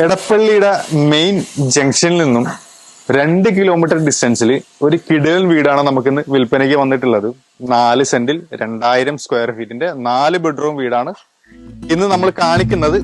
എടപ്പള്ളിയുടെ main ജംഗ്ഷനിൽ നിന്നും 2 kilometre ഡിസ്റ്റൻസിൽ ഒരു കിടിലൻ വീടാണ് നമുക്കിന്ന് വിൽപ്പനയ്ക്ക് വന്നിട്ടുള്ളത്. 4 സെന്റിൽ 2000 സ്ക്വയർ ഫീറ്റിന്റെ 4 ബെഡ്റൂം വീടാണ് ഇന്ന് നമ്മൾ കാണിക്കുന്നത്.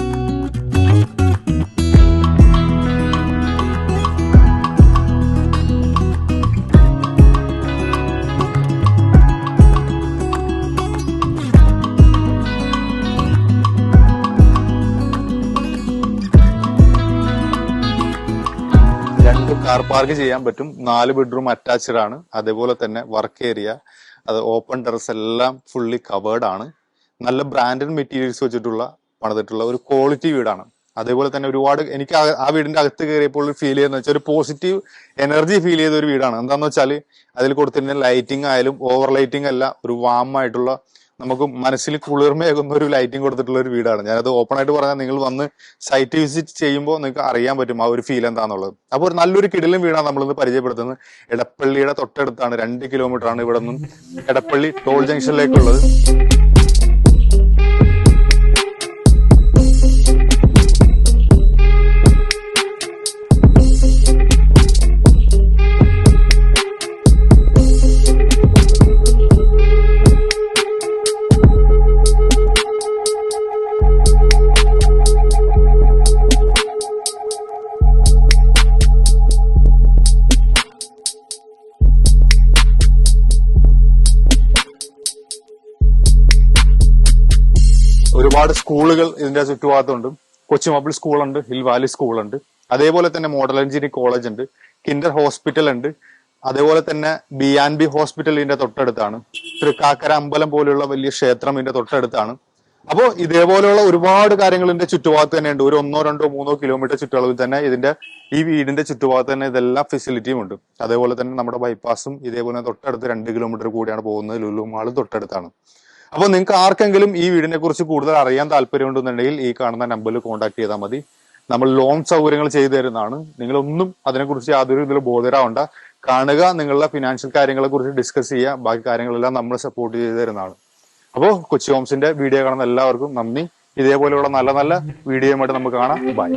കാർ പാർക്ക് ചെയ്യാൻ പറ്റും. 4 ബെഡ്റൂം അറ്റാച്ച്ഡ് ആണ്. അതേപോലെ തന്നെ വർക്ക് ഏരിയ, അത് ഓപ്പൺ ടെറസ് എല്ലാം ഫുള്ളി കവേർഡ് ആണ്. നല്ല ബ്രാൻഡഡ് മെറ്റീരിയൽസ് വെച്ചിട്ടുള്ള പണിതിട്ടുള്ള ഒരു ക്വാളിറ്റി വീടാണ്. അതേപോലെ തന്നെ ഒരുപാട് എനിക്ക് ആ വീടിന്റെ അകത്ത് കയറിയപ്പോൾ ഫീൽ ചെയ്യുന്ന വെച്ചാൽ ഒരു പോസിറ്റീവ് എനർജി ഫീൽ ചെയ്ത ഒരു വീടാണ്. എന്താന്ന് വെച്ചാൽ അതിൽ കൊടുത്തിരുന്ന ലൈറ്റിംഗ് ആയാലും ഓവർ ലൈറ്റിംഗ് അല്ല, ഒരു വാം ആയിട്ടുള്ള നമുക്ക് മനസ്സിൽ കുളിർമയാകുന്ന ഒരു ലൈറ്റിംഗ് കൊടുത്തിട്ടുള്ള ഒരു വീടാണ്. ഞാനത് ഓപ്പൺ ആയിട്ട് പറഞ്ഞാൽ നിങ്ങൾ വന്ന് സൈറ്റ് വിസിറ്റ് ചെയ്യുമ്പോൾ നിങ്ങൾക്ക് അറിയാൻ പറ്റും ആ ഒരു ഫീൽ എന്താണെന്നുള്ളത്. അപ്പോൾ ഒരു നല്ലൊരു കിടിലൻ വീടാണ് നമ്മളിന്ന് പരിചയപ്പെടുത്തുന്നത്. എടപ്പള്ളിയുടെ തൊട്ടടുത്താണ്, 2 കിലോമീറ്റർ ആണ് ഇവിടെ നിന്നും എടപ്പള്ളി ടോൾ ജംഗ്ഷനിലേക്കുള്ളത്. ഒരുപാട് സ്കൂളുകൾ ഇതിന്റെ ചുറ്റുഭാഗത്തുണ്ട്. കൊച്ചുമപ്പിൾ സ്കൂളുണ്ട്, ഹിൽ വാലി സ്കൂളുണ്ട്, അതേപോലെ തന്നെ മോഡൽ എഞ്ചിനീയറിംഗ് കോളേജ് ഉണ്ട്, കിൻഡർ ഹോസ്പിറ്റൽ ഉണ്ട്, അതേപോലെ തന്നെ ബി ഹോസ്പിറ്റൽ ഇതിന്റെ തൊട്ടടുത്താണ്. തൃക്കാക്കര അമ്പലം പോലെയുള്ള വലിയ ക്ഷേത്രം ഇതിന്റെ തൊട്ടടുത്താണ്. അപ്പോൾ ഇതേപോലെയുള്ള ഒരുപാട് കാര്യങ്ങൾ ഇതിന്റെ ചുറ്റുഭാഗത്ത് തന്നെ ഉണ്ട്. ഒരു 1, 2, 3 കിലോമീറ്റർ ചുറ്റളവിൽ തന്നെ ഈ വീടിന്റെ ചുറ്റുഭാഗത്ത് തന്നെ ഇതെല്ലാം ഫെസിലിറ്റിയും ഉണ്ട്. അതേപോലെ തന്നെ നമ്മുടെ ബൈപ്പാസും ഇതേപോലെ തൊട്ടടുത്ത് 2 കിലോമീറ്റർ കൂടിയാണ് പോകുന്നത്. ലുലു മാളും തൊട്ടടുത്താണ്. അപ്പോൾ നിങ്ങൾക്ക് ആർക്കെങ്കിലും ഈ വീടിനെ കുറിച്ച് കൂടുതൽ അറിയാൻ താല്പര്യമുണ്ടെന്നുണ്ടെങ്കിൽ ഈ കാണുന്ന നമ്പറിൽ കോൺടാക്ട് ചെയ്താൽ മതി. നമ്മൾ ലോൺ സൗകര്യങ്ങൾ ചെയ്തു തരുന്നതാണ്. നിങ്ങളൊന്നും അതിനെക്കുറിച്ച് യാതൊരു ഇതിൽ ബോധരാവണ്ട. കാണുക, നിങ്ങളുടെ ഫിനാൻഷ്യൽ കാര്യങ്ങളെ കുറിച്ച് ഡിസ്കസ് ചെയ്യുക, ബാക്കി കാര്യങ്ങളെല്ലാം നമ്മൾ സപ്പോർട്ട് ചെയ്തു തരുന്നതാണ്. അപ്പോൾ കൊച്ചി ഹോംസിന്റെ വീഡിയോ കാണുന്ന എല്ലാവർക്കും നന്ദി. ഇതേപോലെയുള്ള നല്ല നല്ല വീഡിയോയുമായിട്ട് നമുക്ക് കാണാം. ബൈ.